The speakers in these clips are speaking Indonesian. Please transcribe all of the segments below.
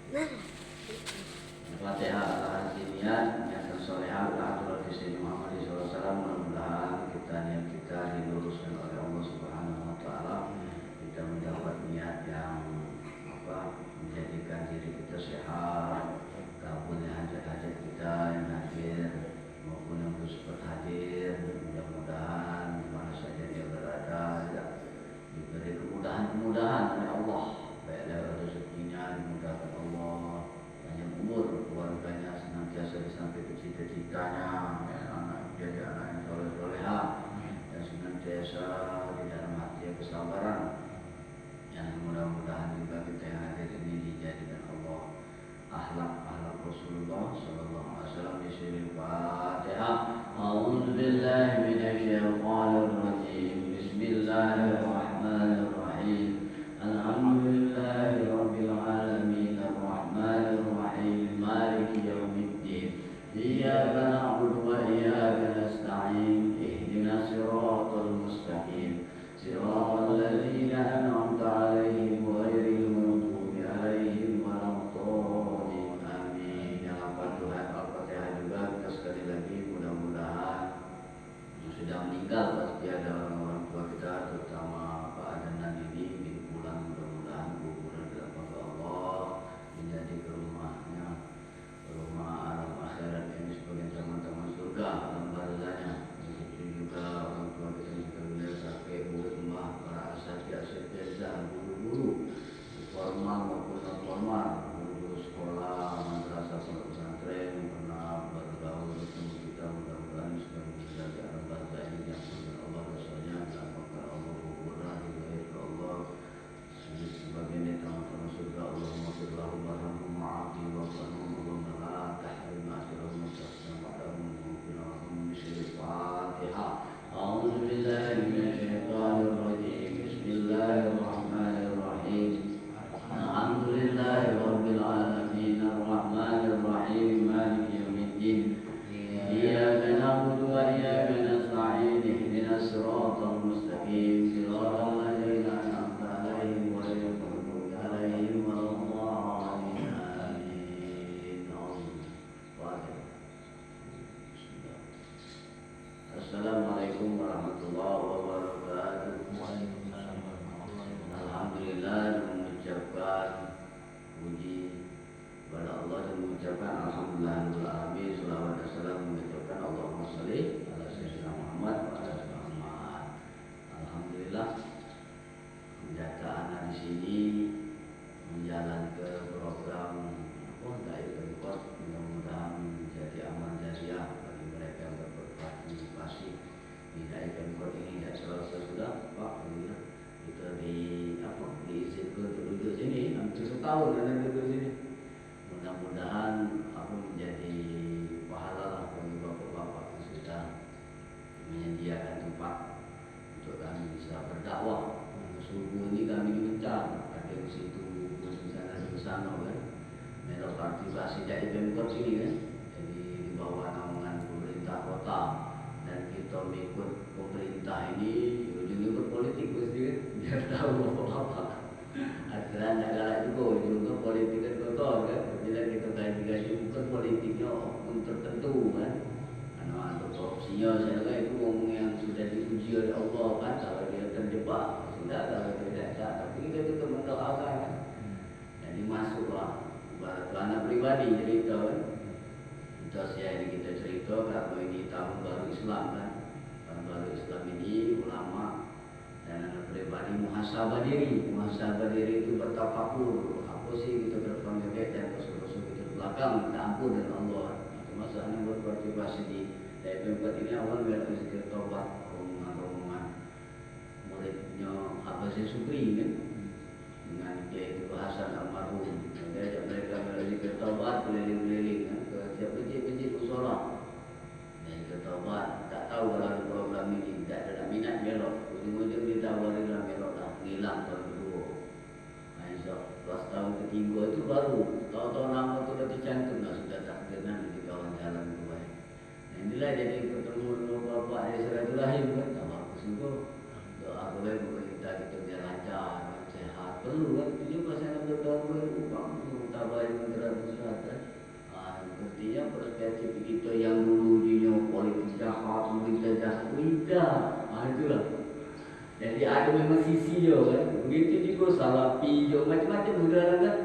Al-Fatihah al-Haziniyat yang tersolehah al-Atul Al-Fisri Muhammad SAW. Mudah-mudahan niat kita diluruskan oleh Allah Subhanahu Wa Taala. Kita mendapat niat yang menjadikan diri kita sehat, kabulnya hajat-hajat kita yang hadir maupun yang belum sempat hadir. Mudah-mudahan di mana saja dia berada diberi kemudahan oleh Allah, baiklah rezekinya dimudahkan Allah, panjang umur keluarganya senantiasa disampaikan cita-citanya, anak jadi anak yang soleh-solehah dan senantiasa di dalam hati kesabaran. Yang mudah-mudahan juga kita yang hadir ini dijadikan Allah akhlak Rasulullah sallallahu alaihi wasallam. Di sini Fatihah. A'udzubillahi minasyaitonir rajim. Bismillahirrahmanirrahim. Alhamdulillahi rabbil alamin arrahmanir rahim maliki yaumiddin. Iyyaka na'budu wa iyyaka nasta'in. Ihdinas siratal mustaqim. Siratal ladzina an'amta 'alaihim ghairil maghdubi 'alaihim waladdallin. Amin. Yang Al-Fatihah juga kita sekali lagi mudah-mudahan yang sudah meninggal pasti ada orang tua kita, terutama Pak Adanan ini pulang, mudah-mudahan kuburan dirahmati Allah menjadi ke rumahnya, rumah alam akhirat ini sebagai teman-teman surga alam barzahnya. Begitu juga orang tua kita yang sudah beliau kakek, ibu, emak, para asatidah, guru-guru formal maupun non formal, guru sekolah, madrasah, pondok pesantren yang pernah bergaul bersama kita, mudah-mudahan sudah meninggal di alam barzah ini diampuni Allah dosanya, dirahmati Allah, kuburan dilahirkan Allah sebagai teman-teman surga. Allahumma firlahu warhamhum wa'afi wa'anhum Allahumma la tahrim ajrahum wa tasna ba'dahum wa bisyiril Fatihah. A'udzu billahi minasyaitonir rajim. Bismillahirrahmanirrahim. Alhamdulillahi rabbil alamin arrahmanir rahim maliki yaumiddin. Iyyaka na'budu wa iyyaka nasta'in. Ihdinas siratal mustaqim. Siratal ladzina an'amta 'alaihim ghairil maghdubi 'alaihim waladdallin. Amin. Assalamualaikum warahmatullahi wabarakatuh. Alhamdulillah, mengucapkan puji kepada Allah dan mengucapkan alhamdulillahil alamin, selawat dan salam mengucapkan Allahumma sholli ala sayyidina Muhammad wa ala ali Muhammad. Alhamdulillah, data anak di sini menjalankan program Dai Pemkot, mudah-mudahan menjadi amal jariah bagi mereka yang berpartisipasi di Dai Pemkot ini. Dan sudah Pak, kita diizinkan untuk duduk sini hampir setahun dan duduk sini. Mudah-mudahan aku menjadi pahala lah bagi bapak-bapak yang sudah menyediakan tempat untuk kami bisa berdakwah. Subuh ini kami dimencar, ada di situ, di sana kan. Mereka partisipasi dari Pemkot sini kan. Jadi di bawah naungan pemerintah kota, dan kita mengikut pemerintah ini ujungnya berpolitik pasti kan. Biar tahu bapak-bapak. Akhirnya tidak galak juga, ujungnya politik kan kotor kan. Bila kita gaji-gaji bukan politiknya pun tertentu kan. Anak-anak korupsinya saya kan itu ngomong yang sudah diuji oleh Allah kan. Kalau dia terjebak sudah, kalau tidak, tapi kita tetap mendoakan kan. Jadi masuklah ibarat anak pribadi cerita kan. Kita ini kita cerita karena ini tahun baru Islam kan. Tahun baru Islam ini ulama dan anak pribadi muhasabah diri itu bertafakur. Apa sih kita berdepan bebek dan rasul-rasul kita belakang, minta ampun dari Allah. Termasuk anak berpartisipasi di Pemkot ini awal biar zikir taubat, rombongan muridnya Abbas Supri kan, dengan Kiai Hasan almarhum. Dia ajak mereka berzikir taubat keliling-keliling kan, ke setiap masjid musola. Dan zikir taubat, tak tahu kalau ada program ini, tidak ada minat belok. Ujung-ujung ditawarin lah belok dah, hilang tahun kedua. Nah, pas tahun ketiga itu baru, tahu-tahu nama itu dah tercantum lah, sudah takdir nanti di kawan jalan itu baik. Nah, inilah jadi ketemu bapak dari Silaturahim kan, tambah sungguh doa boleh pemerintah kita biar lancar, sehat, perlu kan. Itu juga saya berdoa baru, Bang, tabah Artinya perspektif kita yang dulu punya politik jahat, pemerintah jahat, itulah. Jadi ada memang sisi jo kan. Begitu juga salafi jo macam-macam saudara kan.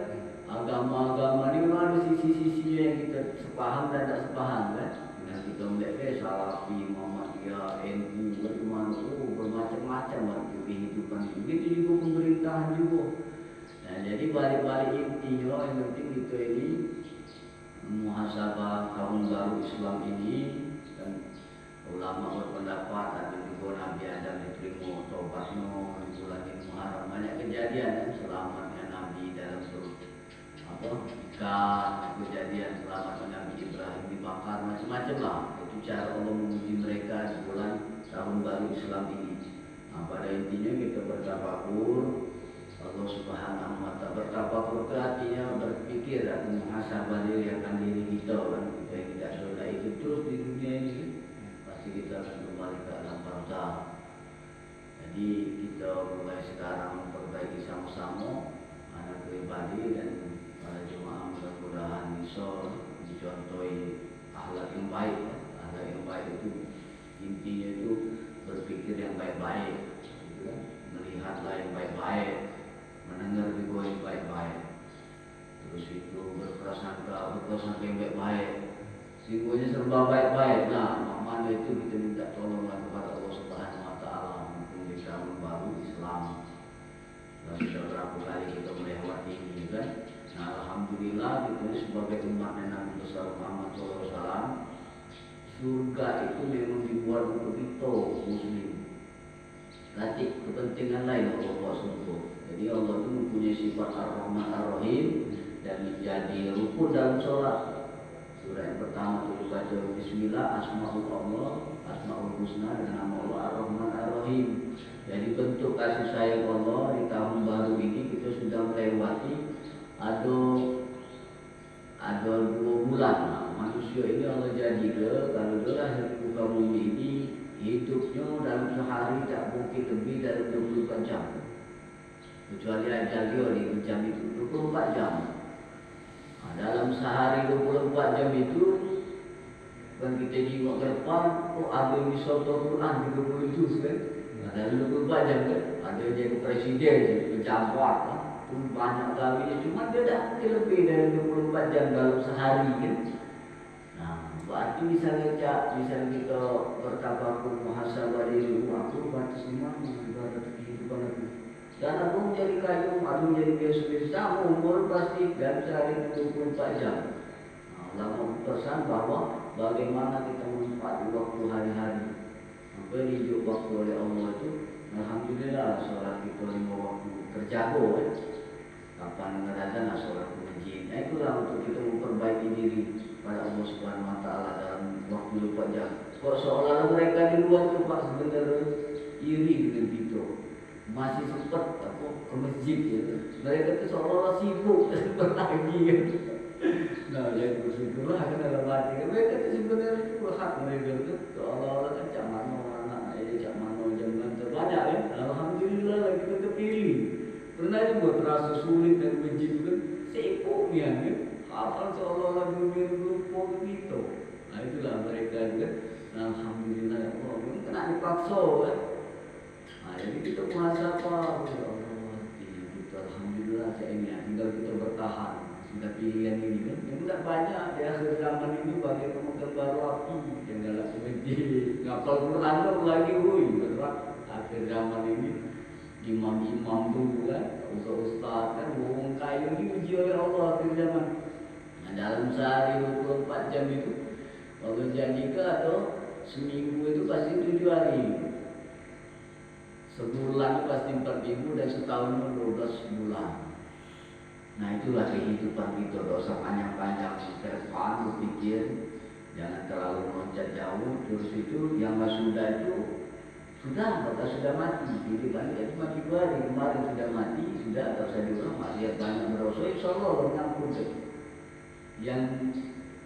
Agama-agama ni memang ada sisi-sisi yang kita sepaham dan tak sepaham kan. Dengan kita melihat salafi, Muhammadiyah, NU, bagaimana bermacam-macam kehidupan. Begitu juga pemerintahan juga. Nah, jadi balik-balik intinya yang penting kita ini muhasabah tahun baru Islam ini dan ulama berpendapat ada juga Nabi Adam diterima taubatnya di bulan Muharram. Banyak kejadian kan selamatnya Nabi dalam ikan, kejadian selamatnya Nabi Ibrahim dibakar, macam-macam lah. Itu cara Allah menguji mereka di bulan tahun baru Islam ini. Nah, pada intinya kita bertafakur Allah Subhanahu wa ta'ala, bertafakur ke artinya berpikir dan muhasabah diri akan diri kita kan. Kita yang tidak sudah itu terus di dunia ini pasti kita akan kembali ke alam barzakh. Jadi kita mulai sekarang memperbaiki sama-sama anak pribadi dan para jemaah, mudah-mudahan bisa dicontohi akhlak yang baik. Akhlak yang baik itu intinya itu berpikir yang baik-baik, melihatlah yang baik-baik, mendengar juga yang baik-baik, terus itu berprasangka yang baik-baik, sehingga serba baik-baik. Nah, mana itu kita minta tolonglah kepada Allah Subhanahu wa ta'ala untuk bisa membangun Islam. Dan sudah berapa kali kita melewati ini kan. Nah, alhamdulillah kita sebagai umat Nabi besar Muhammad SAW, surga itu memang dibuat untuk kita muslim. Nanti kepentingan lain Allah buat surga. Jadi Allah itu mempunyai sifat Ar-Rahman Ar-Rahim dan menjadi rukun dalam sholat. Surah yang pertama itu baca Bismillah, Asmaul Allah, Asmaul Husna dengan nama Allah Ar-Rahman Ar-Rahim. Jadi bentuk kasih sayang Allah di tahun baru ini kita sudah melewati ada 2 bulan. Nah, manusia ini Allah jadi kalau dia lahir di muka bumi ini hidupnya dalam sehari tak mungkin lebih dari 24 jam. Kecuali ajal dia di jam itu 24 jam. Nah, dalam sehari 24 jam itu kan kita jengok ke depan, ada yang bisa Quran 30 juz kan. Nah, dalam 24 jam kan ada jadi presiden, jadi pejabat kan. Pun banyak kali, cuma dia tak mungkin lebih dari 24 jam dalam sehari kan. Nah, berarti misalnya kita bertafakur muhasabah diri, aku batas di mana ibadat kehidupan aku. Dan aku menjadi kayu, aku menjadi biasa-biasa, umur pasti dalam sehari 24 jam. Nah, ulama berpesan bahwa bagaimana kita memanfaatkan waktu hari-hari. Apa yang dijuk waktu oleh Allah itu, alhamdulillah sholat kita 5 waktu terjaga kan. Kapan kadang-kadang sholat ke masjid. Nah, itulah untuk kita memperbaiki diri pada Allah Subhanahu wa ta'ala dalam waktu 24 jam. Kok seolah-olah mereka di luar tu Pak sebenarnya iri dengan kita. Masih sempat ke masjid ya. Mereka tu seolah-olah sibuk dan berlagi kan. Nah, yang bersyukurlah kan dalam hati. Mereka tu sebenarnya itu hak mereka tu. Seolah-olah kan cak mana anak cak mana jam terbanyak kan. Alhamdulillah lah kita terpilih. Pernah juga terasa sulit dan benci kan, sibuk dia kan, hafal seolah-olah dunia lupa begitu. Nah, itulah mereka juga. Nah, alhamdulillah ya Allah, memang kena dipaksa kan. Nah, jadi kita muhasabah, ya Allah, kita alhamdulillah saya ini, tinggal kita bertahan. Sudah pilihan ini kan, memang tak banyak di akhir zaman ini bagi pemegang baru api yang dalam masjid, ngapal Quran tu lagi berat. Akhir zaman ini. Imam-imam dulu kan, ustaz kan, bohong kayu diuji oleh Allah akhir zaman. Nah, dalam sehari 24 jam itu, Allah janjikan atau seminggu itu pasti 7 hari, sebulan pasti 4 minggu dan setahun 12 bulan. Nah, itulah kehidupan kita, tak usah panjang-panjang ke depan berpikir, jangan terlalu meloncat jauh. Terus itu yang sudah itu sudah, maka sudah mati. Jadi banyak mati 2 hari kemarin sudah mati, sudah tak usah diulang, masih banyak berdosa. Insya Allah mengampun. Yang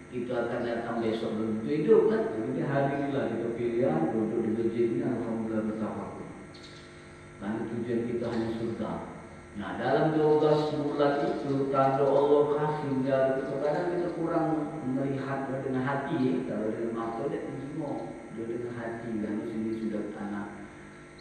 kita akan datang besok belum hidup kan. Jadi hari inilah kita pilihan duduk di masjid ini, alhamdulillah bertafakur. Karena tujuan kita hanya surga. Nah, dalam 12 bulan itu tanda Allah kasih dari kita kadang hati, kalau dengan mata dia semua, dia dengan hati. Lalu sini sudah anak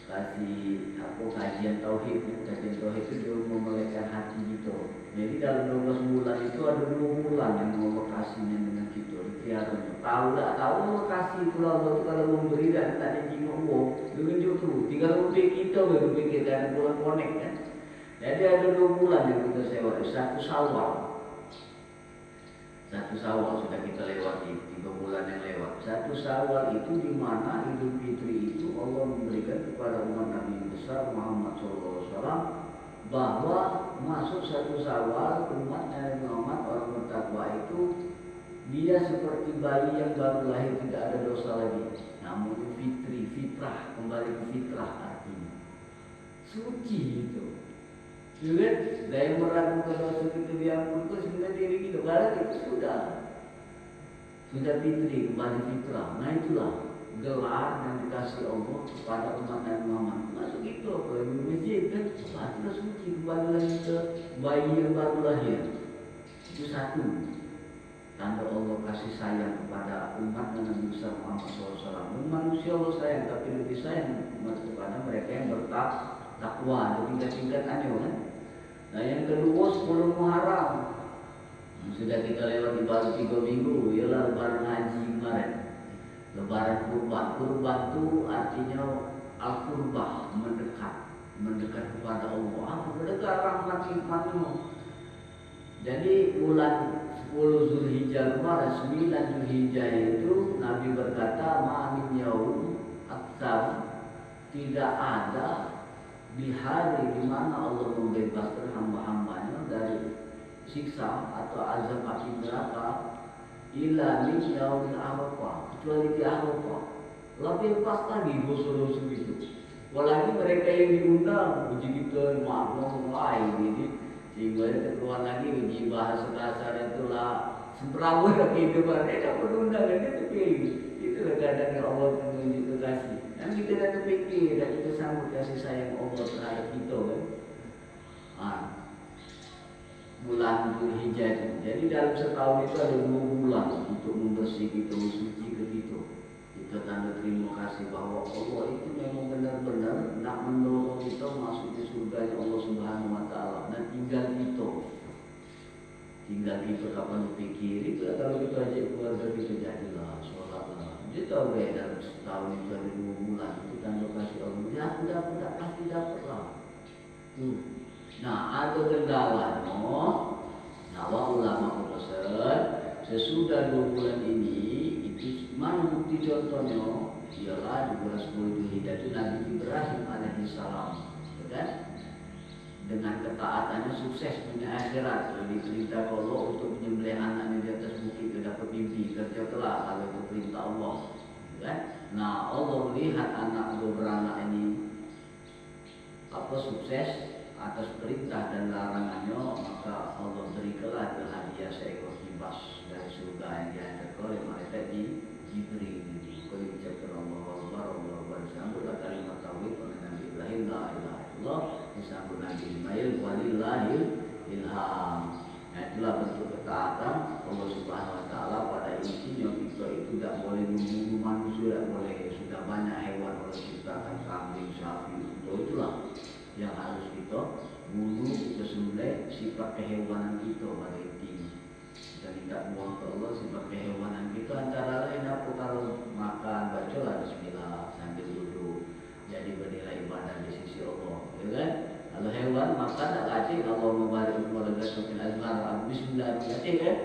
kasih kajian tauhid itu dia memulihkan hati gitu. Jadi dalam 12 bulan itu ada 2 bulan yang Allah kasihnya dengan kita. Ikhtiarnya. Tahu tak tahu Allah kasih itu Allah kalau memberi dan tak ada jingok Allah. Tunjuk tu. Tinggal rupiah kita baru kita ada bulan konek kan. Jadi ada 2 bulan yang kita sewa. 1 Syawal. 1 Syawal sudah kita lewati, 3 bulan yang lewat. 1 Syawal itu di mana Idul Fitri itu Allah memberikan kepada umat Nabi besar Muhammad SAW bahwa masuk 1 Syawal umat Nabi Muhammad orang bertakwa itu dia seperti bayi yang baru lahir tidak ada dosa lagi. Namun fitri, fitrah, kembali ke fitrah artinya suci itu. Juga daya meragukan dosa kita diampun itu sebenarnya diri kita. Kalau itu sudah fitri, kembali fitrah. Nah itulah gelar yang dikasih Allah kepada umat Nabi Muhammad. Masuk itu kalau di masjid kan, sudah suci kembali lagi ke bayi yang baru lahir. Itu satu tanda Allah kasih sayang kepada umat Nabi besar Muhammad SAW. Manusia Allah sayang, tapi lebih sayang kepada mereka yang bertakwa. Ada tingkat-tingkatannya kan. Nah yang kedua 10 Muharram. Sudah kita lewati baru 3 minggu, ialah lebaran haji kemarin. Lebaran kurban. Kurban itu artinya al-qurbah, mendekat kepada Allah. Mendekat rahmat hikmatnya. Jadi bulan 10 Zulhijjah kemarin, 9 Zulhijjah itu Nabi berkata, ma'amin yaum aktsar, tidak ada di hari di mana Allah membebaskan hamba-hambanya dari siksa atau azab api neraka illa min yaumil Arafah, kecuali di Arafah. Lebih pas lagi dosa-dosa itu. Apalagi mereka yang diundang uji kita maklum lain ini, sehingga keluar lagi uji bahasa kasar itulah semperawat kehidupan mereka berundang dan dia terpilih. Itulah kadang yang Allah menunjuk kasih. Dan kita dah terfikir dan kita sambut kasih sayang Allah terhadap kita kan. Bulan Zulhijjah itu. Jadi dalam setahun itu ada 2 bulan untuk membersih kita, suci ke kita. Kita tanda terima kasih bahwa Allah itu memang benar-benar nak mendorong kita masuk di surga Allah Subhanahu Wa Taala. Dan tinggal kita kapan berpikir itu kalau kita ajak keluarga kita jadilah sholatlah. Dia tahu dalam setahun itu ada 2 bulan itu tanda kasih Allah. Ya aku pasti dapat lah. Nah ada kendala Nawa ulama berpesan sesudah 2 bulan ini itu mana bukti contohnya ialah di bulan 10 Zulhijjah itu Nabi Ibrahim alaihissalam, kan? Dengan ketaatannya sukses dunia akhirat. Jadi perintah Allah untuk menyembelih anaknya di atas bukit itu dapat mimpi kerja kelak kalau itu perintah Allah, kan? Nah Allah melihat anak beranak ini sukses atas perintah dan larangannya, maka Allah berikanlah hadiah seekor kibas dari surga yang dihantar oleh malaikat Jibril. Kalau diucapkan Allah Akbar, disambutlah kalimat tauhid oleh Nabi Ibrahim, la ilaha illallah, disambut Nabi Ismail, walillahil ilham. Nah itulah bentuk ketaatan Allah Subhanahu Wa Taala pada intinya. Kita itu tidak boleh membunuh manusia, tidak boleh. Sudah banyak hewan Allah ciptakan, kambing, sapi, itulah yang harus kita bunuh, kita sembelih sifat kehewanan kita pada intinya. Kita tidak buang ke Allah sifat kehewanan kita. Antara lain apa? Kalau makan bacalah bismillah sambil duduk, jadi bernilai ibadah di sisi Allah, ya kan? Kalau hewan makan tak kacik, Allah membalik kepada gasokin azmar bismillah kacik kan?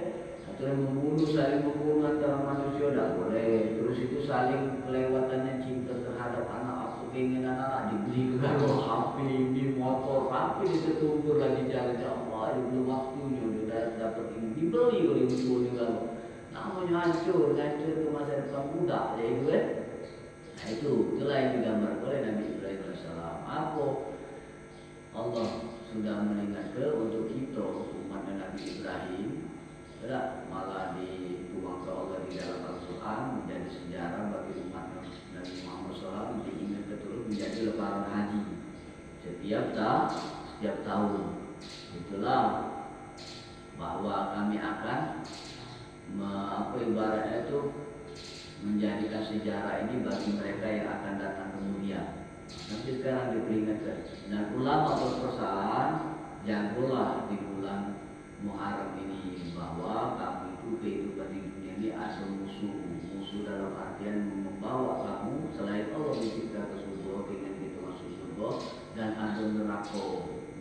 Atau yang membunuh, saling membunuh antara manusia tak boleh. Terus itu saling kelewatannya cinta terhadap anak. Keinginan anak dibeli kalau HP, di motor, HP ditutur lagi jalan Allah, belum waktunya sudah dapat ini dibeli oleh ibu kalau namanya hancur ke masa depan budak, ya itu kan? Nah itulah yang digambar oleh Nabi Ibrahim alaihissalam. Apa Allah sudah mengingatkan untuk kita umat Nabi Ibrahim, tidak malah dibuang ke Allah di dalam Al-Quran menjadi sejarah bagi umat Nabi Muhammad SAW diingat betul menjadi lebaran haji setiap tahun. Itulah bahwa kami akan apa ibaratnya itu menjadikan sejarah ini bagi mereka yang akan datang kemudian. Nanti sekarang diperingatkan. Dan ulama berpesan, jagolah di bulan Muharram ini bahwa kamu itu kehidupan di dunia ini ada musuh dalam artian membawa kamu selain Allah mencipta ke surga, ingin kita masuk surga, dan ada neraka.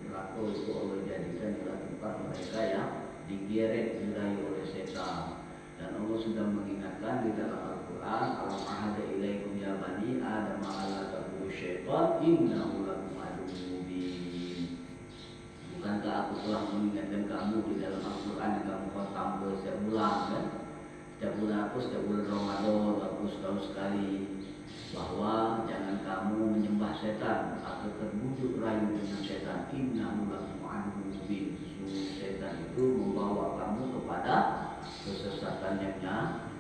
Neraka itu Allah jadikan adalah tempat mereka yang digeret dirayu oleh setan. Dan Allah sudah mengingatkan di dalam Al-Quran, alam ahada ilaikum ya bani adam ala ta'budu syaitan innahu lakum aduwwun mubin. Bukankah aku telah mengingatkan kamu di dalam Al-Quran yang kamu khatam setiap bulan kan? Setiap bulan Ramadan aku sekali bahwa jangan kamu menyembah setan atau terbujuk rayu dengan setan. Innahu lakum aduwwun mubin. Setan itu membawa kamu kepada kesesatan yang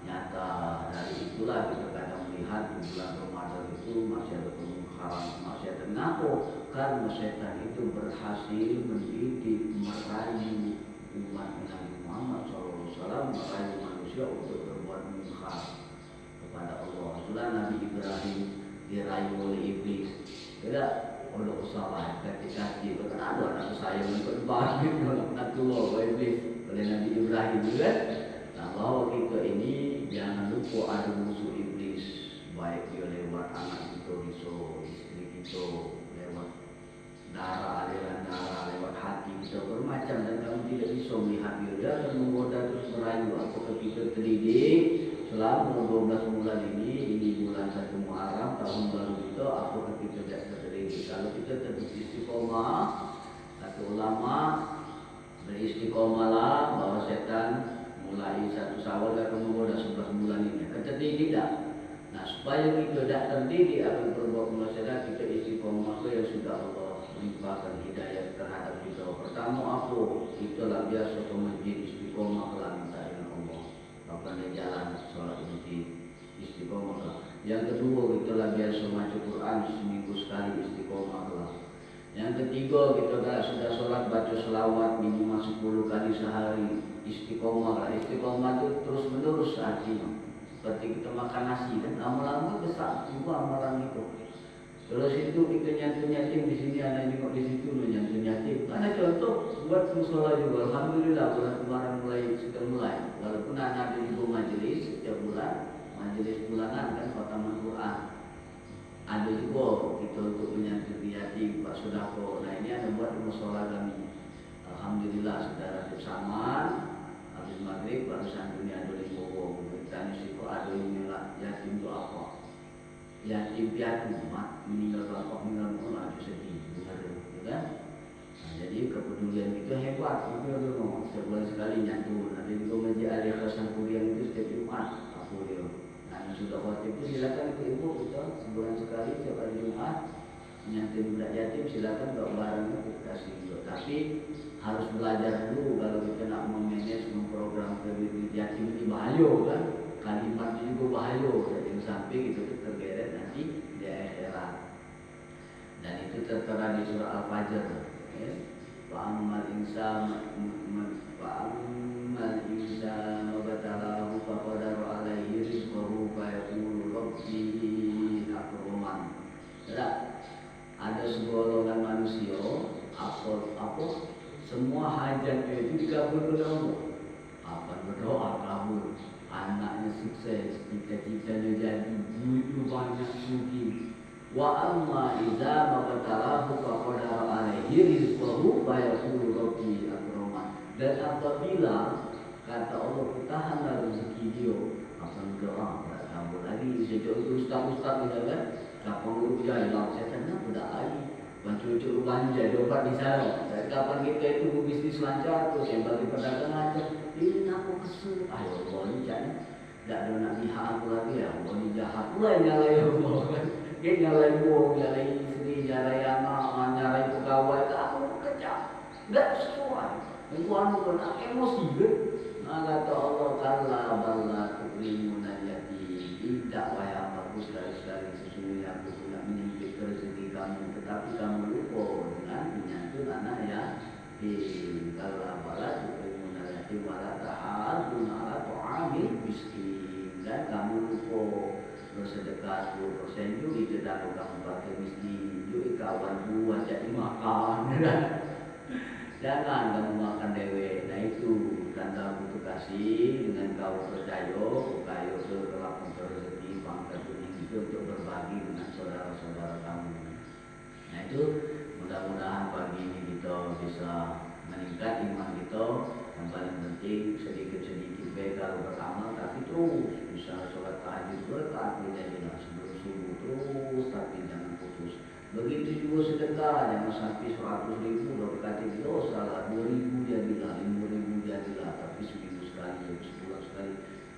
nyata. Dari itulah kita kadang melihat di bulan Ramadan itu masih ada kemungkaran, masih ada ngapo, karena setan itu berhasil mendidik, merayu umat Nabi Muhammad SAW, merayu manusia untuk berbuat mungkar kepada Allah. Itulah Nabi Ibrahim dirayu oleh iblis, tidak oleh usaha kaki-kaki. Bahkan ada anak saya yang berbalik nak keluar oleh iblis oleh Nabi Ibrahim juga. Nah, bahwa kita ini jangan lupa ada musuh iblis, baik dia lewat anak kita, istri kita, lewat darah, aliran darah, lewat hati kita bermacam, dan kamu tidak bisa melihat dia dan menggoda terus merayu. Apakah kita terdidik selama 12 bulan ini bulan 1 Muharram tahun baru kita, apakah kita tidak terdidik? Kalau kita tetap istiqomah, kata ulama beristiqomahlah bahwa setan mulai 1 Syawal akan menggoda 11 bulan ini. Terdidik tak? Nah, supaya kita tidak terdidik akan berbuat maksiat, kita istiqomah yang sudah Allah limpahkan hidayah terhadap kita. Pertama apa? Kita lah biasa ke masjid, istiqomah lah minta dengan Allah. Kapan jalan sholat masjid, istiqomah lah. Yang kedua, kita lah biasa baca Quran seminggu sekali, istiqomah lah. Yang ketiga, kita kalau sudah sholat baca selawat minimal 10 kali sehari, istiqomah lah. Istiqomah itu terus menerus artinya. Seperti kita makan nasi kan, lama-lama besar juga amalan itu. Terus itu kita nyantum-nyantum di sini, ada juga di situ nyantum-nyantum. Ada contoh buat musola juga. Alhamdulillah bulan kemarin sudah mulai. Walaupun ada juga majelis setiap bulan, majelis bulanan kan khataman Quran. Ada juga kita untuk menyantuni yatim, Pak Sudako. Nah, ini ada buat musola kami. Alhamdulillah sudah ratib saman. Habis maghrib baru santuni ada di Bobo. Tanya siapa ada ini lah yatim itu apa? Yatim piatu meninggal bapak, meninggal mama itu sedih, benar kan? Nah, jadi kepedulian itu hebat. Itu dulu sebulan sekali nyantun. Ada juga masjid Al Ikhlas Kurian itu setiap Jumat aku dia. Nah, sudah khotib itu silakan ke ibu kita sebulan sekali setiap hari Jumat nyantun budak yatim, silakan bawa barangnya kita kasih juga. Tapi harus belajar dulu kalau kita nak memanage memprogram kredit yatim ini bahaya kan? Kalimat ini juga bahaya. Jadi sampai gitu tergeret nanti di akhirat. Dan itu tertera di surah Al-Fajr. Fa'ammal insan wabtalahu faqadara alaihi rizqahu fayaqulu rabbi akraman. Tidak ada segolongan manusia apa semua hajatnya itu dikabulkan oleh Allah. Apa berdoa kabul, anaknya sukses, cita-citanya jadi, duitnya banyak sugih. Wa amma idza mabtalahu faqadara alaihi rizqahu fayaqulu rabbi akraman. Dan apabila kata Allah tahanlah rezeki dia, apa doa tak kabul lagi. Sejak itu ustaz-ustaz kita kan, kapan dulu jalan setan sudah lagi. Cucu belanja dapat di sana. Dari kapan kita itu bisnis lancar terus yang bagi pedagang lancar. Ini aku kesel. Ayo Allah ni jangan. Tak ada nak pihak aku lagi ya. Allah ni jahat pula nyalai Allah kan. Dia nyalai gua, nyalai isteri, nyalai anak, nyalai pegawai. Aku bekerja. Tak sesuai. Aku anu pun emosi kan. Nah, kata Allah kalla balla tukrimunal yatim. Tidak wahai bagus sekali-sekali sesungguhnya aku tidak menyempit rezeki kamu, tetapi kamu lupa dengan menyantun anak yatim. Kalla balla tukrimunal yatim wala tahaduna ala ta'am sedekah 10% yuk itu dan kamu pakai miskin yuk kawan buat jadi makan jangan kamu makan dewe. Nah itu tanda butuh kasih dengan kau percaya kayu kelak rezeki pangkat tinggi itu untuk berbagi dengan saudara-saudara kamu. Nah itu mudah-mudahan pagi ini kita bisa meningkat iman kita. Yang paling penting sedikit-sedikit baik kalau beramal tapi terus bisa sholat tahajud berkat beda-beda sebelum subuh terus tapi jangan putus. Begitu juga sedekah jangan sampai 100.000 udah berkati dosa lah 2.000 jadilah 5.000 jadilah tapi seminggu sekali sebulan sekali.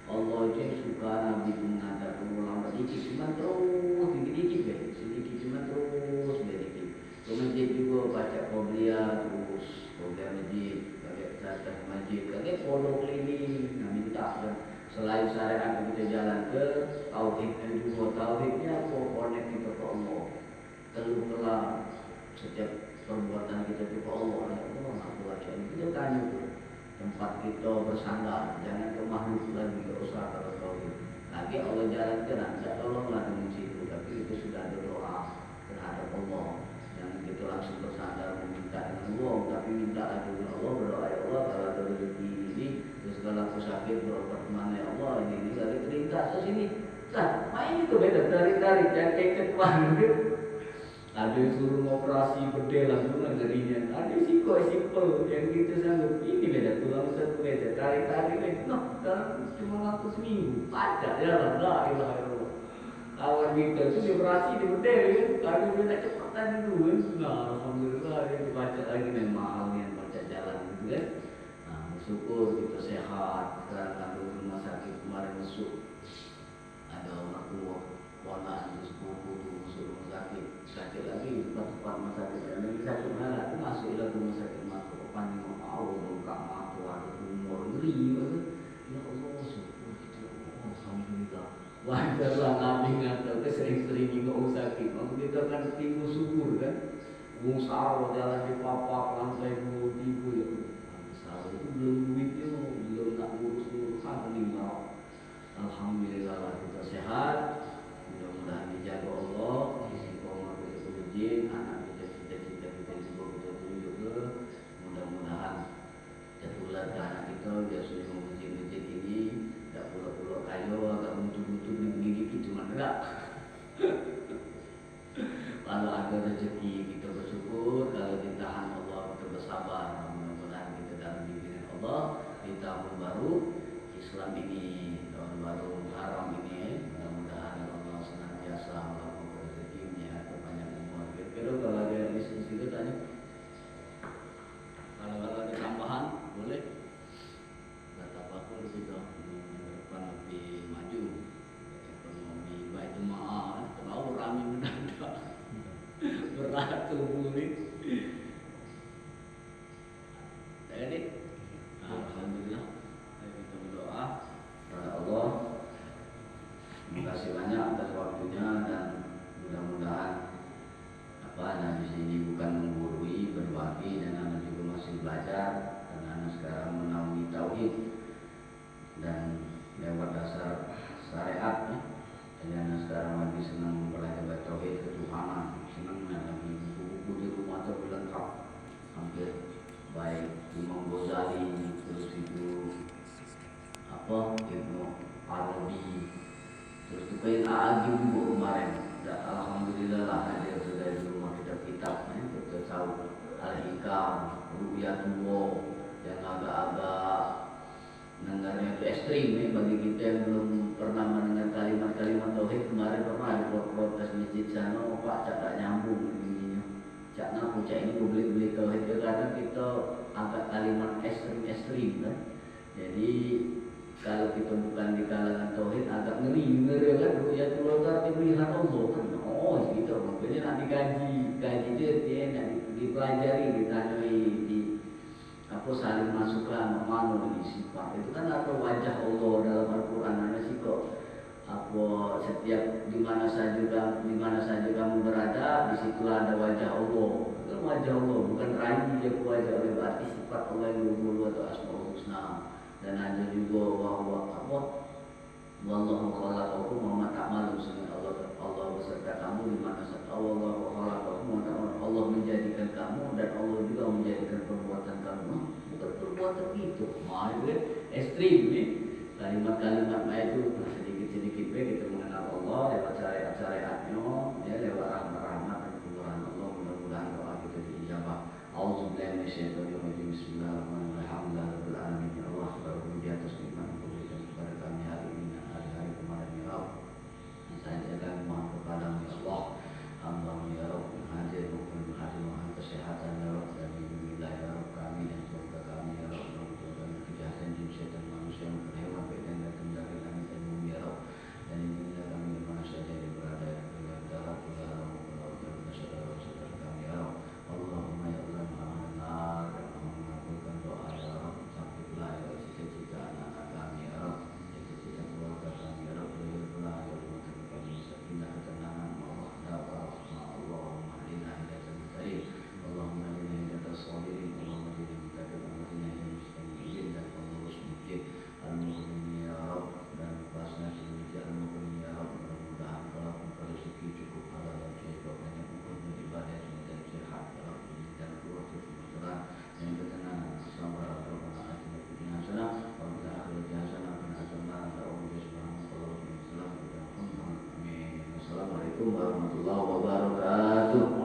Allah itu suka Nabi mengatakan ulama dikit cuma terus dikit-dikit deh sedikit cuma terus dikit. Ke masjid juga baca qobliyah terus qobliyah masjid datang masjid kakek pondok keliling nah minta dan selain syariat kita jalan ke tauhid dan juga tauhidnya connect kita ke Allah keluh kelah setiap perbuatan kita ke Allah ya Allah aku baca kita tanya tuh tempat kita bersandar jangan ke makhluk lagi ke usaha kalau tauhid lagi Allah jalankan tidak tolonglah dengan situ tapi itu sudah ada doa terhadap Allah jangan kita langsung bersandar meminta dengan Allah tapi minta lagi dengan Allah berdoa ya Allah kalau ada rezeki ini terus kalau aku sakit berobat kemana ya Allah ini lagi terlintas ke sini nah main itu beda tarik-tarik yang kayak ketuan gitu ada yang suruh operasi bedel langsung ngerinya ada sih kok simple yang gitu sanggup ini beda tulang satu beda tarik-tarik nah dalam cuma waktu seminggu baca ya lah ilah awal kita itu dioperasi di bedel kan kalau beda cepetan itu nah alhamdulillah dia dibaca lagi dan mahalnya baca jalan gitu kan nah bersyukur kita sehat sekarang lalu rumah sakit kemarin masuk ada anak keluar warna terus buku masuk rumah sakit lagi tempat rumah sakit dan lagi sakit mana aku masuk lagi rumah sakit mata panik mau bengkak mata ada tumor ngeri ya Allah syukur kita alhamdulillah wajarlah Nabi ngata sering-sering juga sakit waktu kita kan timbul syukur kan musawah jalan di papak lantai ibu ya musawah itu belum duitnya belum nak ngurus-ngurusan meninggal alhamdulillah lah kita sehat mudah-mudahan dijaga Allah istiqomah kita berjin anak kita cita-cita kita juga kita tunjuk ke mudah-mudahan tertular ke anak kita dia sudah menguji-uji ini tidak pulau-pulau kayu agak butuh-butuh gigi cuma enggak kalau ada rezeki kita bersyukur kalau ditahan Allah kita bersabar mudah-mudahan kita dalam bimbingan Allah di tahun baru Islam ini tahun baru haram ini mudah-mudahan Allah senantiasa melakukan rezekinya kepanjang umur kira-kira kalau ada diskusi itu tanya kalau ada tambahan boleh kata apa kita depan lebih maju ekonomi baik jemaah terlalu ramai mendadak beratus murid jadi alhamdulillah kita berdoa kepada Allah terima kasih banyak atas waktunya dan mudah-mudahan di sini bukan menggurui berbagi dan anak juga masih belajar dan anak sekarang menaungi tauhid dan lewat dasar syariat jadi anak sekarang lagi senang mempelajari tauhid ketuhanan senangnya lagi buku-buku di rumah terlengkap hampir baik Imam Ghazali terus itu Ibnu Arabi terus itu kayak Agi juga kemarin alhamdulillah lah ada sudah di rumah kitab-kitab kita tahu Al-Hikam Ru'yatullah yang agak-agak dengarnya itu ekstrim bagi kita yang belum pernah mendengar kalimat-kalimat tauhid kemarin pernah ada protes masjid sana Pak cak tak nyambung ininya cak nak cak ini beli tauhid karena kita agak kalimat ekstrim kan jadi kalau kita bukan di kalangan tauhid agak ngeri kan ya keluar arti melihat Allah kan gitu makanya nak dikaji dia nak dipelajari ditanyai di saling masukkan mana di sifat itu kan apa wajah Allah dalam Al-Quran ada sih kok setiap di mana saja kamu berada di situ ada wajah Allah itu wajah Allah bukan rayu dia wajah oleh berarti sifat Allah yang 22 atau Asmaul Husna dan ada juga wallahu khalaqakum wa ma ta'malun Allah kepada kamu di mana saat Allah Allah menjadikan kamu dan Allah juga menjadikan perbuatan kamu. Bukan perbuatan itu, itu kan ekstrim nih. Kalimat-kalimat itu sedikit-sedikit kita mengenal Allah lewat syariat-syariatnya, ya lewat rahmat dan kemurahan Allah. Mudah-mudahan doa kita diijabah. Auzubillahi minasyaitonirrajim. Bismillahirrahmanirrahim. Alhamdulillahirabbil alamin. Ya Allah, subhanahu di atas nikmat yang berikan kepada kami hari ini dan hari-hari kemarin ya Rabb. Saya jaga mohon kepadamu ya Allah. Hamba ya Rabb yang hadir maupun hadir mohon kesehatan ya Rabb dan lindungilah ya Rabb kami dan keluarga kami ya Rabb. Dari kejahatan jin syaitan manusia maupun hewan baik dan dari langit dan bumi ya Rabb. Dan lindungilah kami di mana saja yang berada ya darat ya Rabb dan saudara-saudara kami ya Rabb. Allahumma ya Allah maha mendengar dan maha mengabulkan doa ya Rabb. Sakitlah ya Rabb cita-cita anak-anak kami ya Rabb, cita-cita keluarga kami ya Rabb. Berilah ya Allah kami sakinah ketenangan Allah rahmah Allahumma hadina hidayatan mustaqim. Allahumma hadina hidayatan sabirin. Allahumma hadina mutaqin Allahumma hadina mustaqim dan pengurus masjid al-mu'minin ya Rabb dan kelasnya semuanya al-mu'minin ya Rabb. Mudah-mudahan kalau rezeki cukup halal dan cukup banyak untuk beribadah dan sehat ya Rabb dan keluarga sejahtera dan ketenangan kesabaran Rabbana atina fid dunya hasanah wa fil akhirati hasanah wa qina adzabannar. Amin. Wassalamualaikum warahmatullahi wabarakatuh.